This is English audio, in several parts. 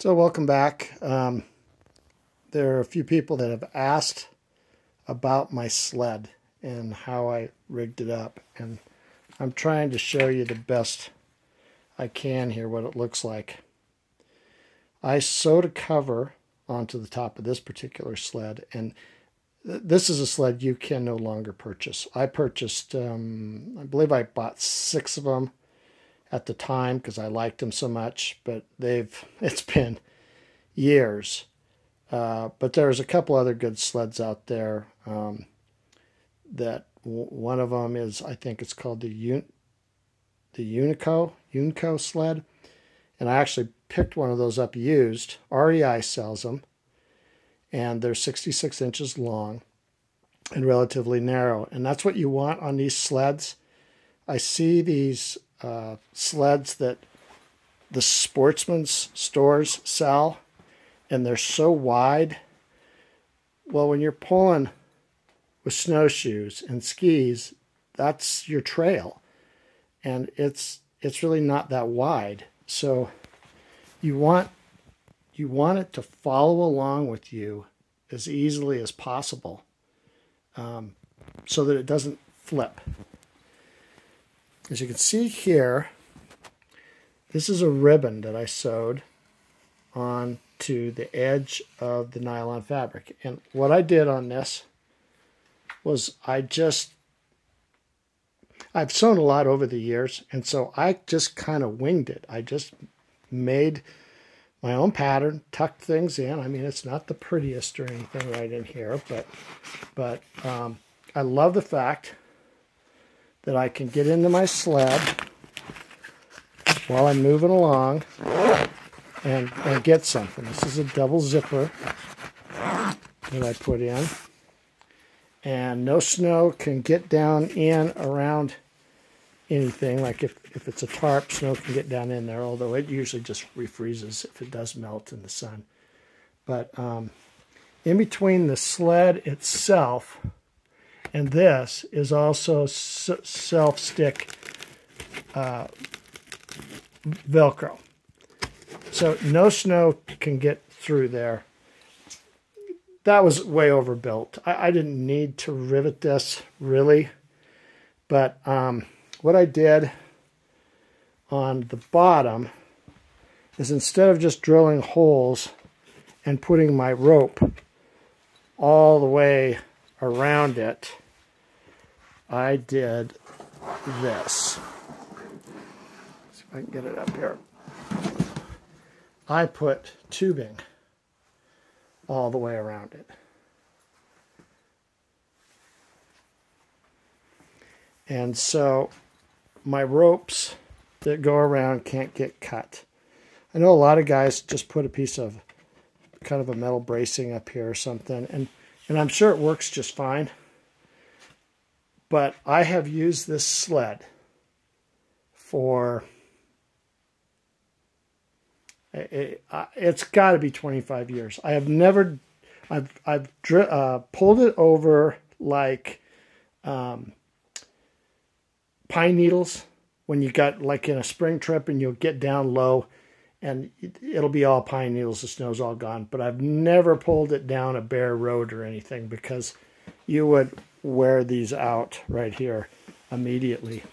So welcome back. There are a few people that have asked about my sled and how I rigged it up, and I'm trying to show you the best I can here what it looks like. I sewed a cover onto the top of this particular sled, and this is a sled you can no longer purchase. I purchased, I believe I bought 6 of them at the time because I liked them so much, but it's been years. But there's a couple other good sleds out there. That one of them is, I think it's called the Unico sled, and I actually picked one of those up used. REI sells them, and they're 66 inches long and relatively narrow, and that's what you want on these sleds. I see these sleds that the sportsman's stores sell, and they're so wide. Well, when you're pulling with snowshoes and skis, that's your trail, and it's really not that wide. So you want it to follow along with you as easily as possible, so that it doesn't flip. As you can see here, this is a ribbon that I sewed on to the edge of the nylon fabric. And what I did on this was I've sewn a lot over the years, and so I just kind of winged it. I just made my own pattern, tucked things in. I mean, it's not the prettiest or anything right in here, but I love the fact that I can get into my sled while I'm moving along and get something. This is a double zipper that I put in, and no snow can get down in around anything. Like if it's a tarp, snow can get down in there, although it usually just refreezes if it does melt in the sun. But in between the sled itself and this is also self-stick Velcro. So no snow can get through there. That was way overbuilt. I didn't need to rivet this, really. But what I did on the bottom is, instead of just drilling holes and putting my rope all the way around it, I did this. See if I can get it up here. I put tubing all the way around it. And so my ropes that go around can't get cut. I know a lot of guys just put a piece of kind of a metal bracing up here or something, and I'm sure it works just fine. But I have used this sled for, it's got to be 25 years. I have never, I've pulled it over like pine needles when you got like in a spring trip and you'll get down low and it'll be all pine needles, the snow's all gone. But I've never pulled it down a bare road or anything, because you would wear these out right here immediately.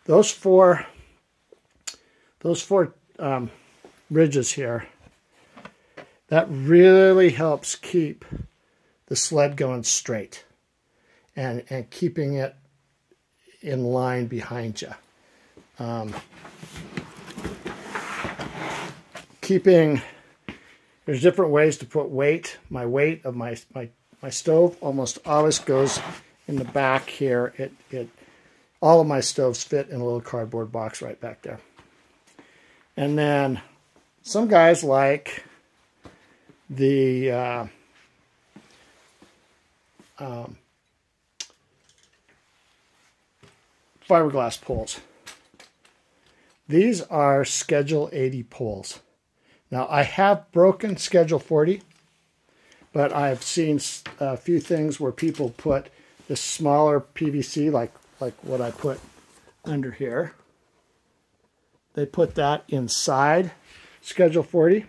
Those four ridges here, that really helps keep the sled going straight and keeping it in line behind you. There's different ways to put weight. My weight of my stove almost always goes in the back here. All of my stoves fit in a little cardboard box right back there. And then some guys like the fiberglass poles. These are Schedule 80 poles. Now, I have broken Schedule 40, but I've seen a few things where people put this smaller PVC, like what I put under here. They put that inside Schedule 40,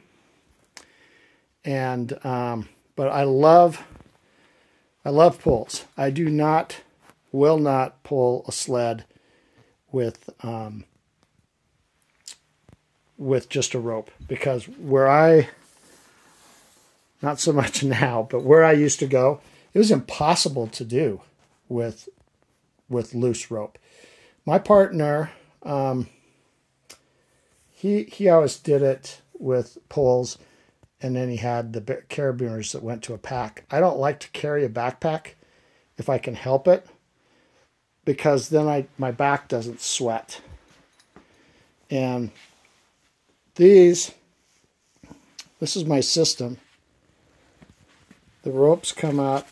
And but I love pulls. I will not pull a sled with just a rope, because not so much now, but where I used to go, it was impossible to do with loose rope. My partner, he always did it with pulls, and then he had the carabiners that went to a pack. I don't like to carry a backpack if I can help it, because then my back doesn't sweat. And this is my system. The ropes come out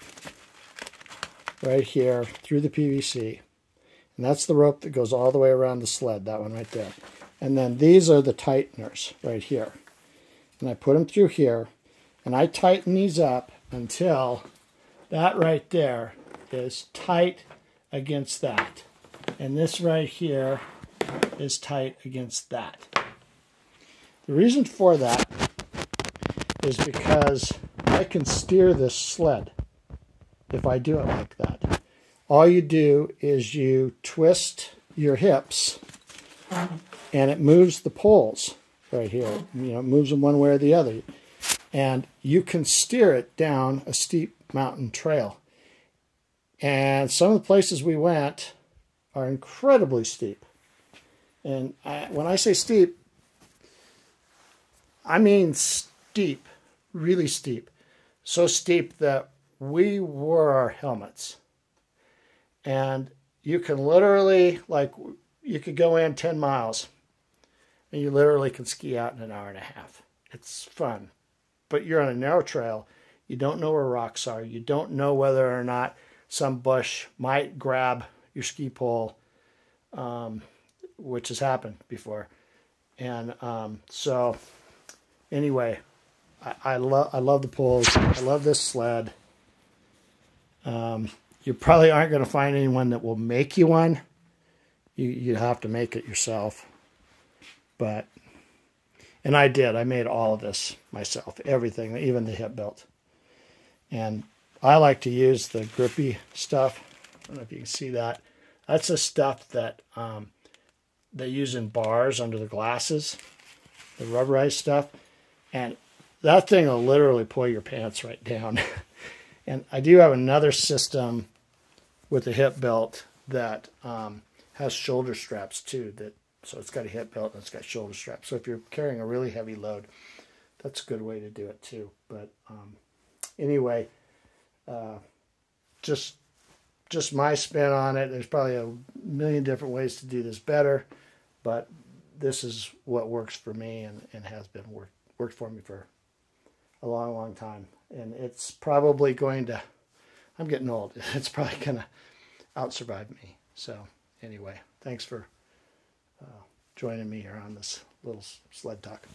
right here through the PVC. And that's the rope that goes all the way around the sled, that one right there. And then these are the tighteners right here. And I put them through here, and I tighten these up until that right there is tight against that. And this right here is tight against that. The reason for that is because I can steer this sled if I do it like that. All you do is you twist your hips, and it moves the poles right here. You know, it moves them one way or the other. And you can steer it down a steep mountain trail. And some of the places we went are incredibly steep. And when I say steep, I mean steep, really steep. So steep that we wore our helmets. And you can literally, like, you could go in 10 miles, and you literally can ski out in an hour and a half. It's fun. But you're on a narrow trail. You don't know where rocks are. You don't know whether or not some bush might grab your ski pole, which has happened before. And so anyway, I love the poles. I love this sled. You probably aren't going to find anyone that will make you one. You have to make it yourself. And I did. I made all of this myself. Everything, even the hip belt. And I like to use the grippy stuff. I don't know if you can see that. That's the stuff that they use in bars under the glasses. The rubberized stuff. And that thing will literally pull your pants right down. And I do have another system with the hip belt that has shoulder straps too. So it's got a hip belt and it's got shoulder straps. So if you're carrying a really heavy load, that's a good way to do it too. But anyway, just my spin on it. There's probably a million different ways to do this better, but this is what works for me and has been worked for me for a long, long time. And it's probably going to, I'm getting old, it's probably going to out-survive me. So anyway, thanks for joining me here on this little sled talk.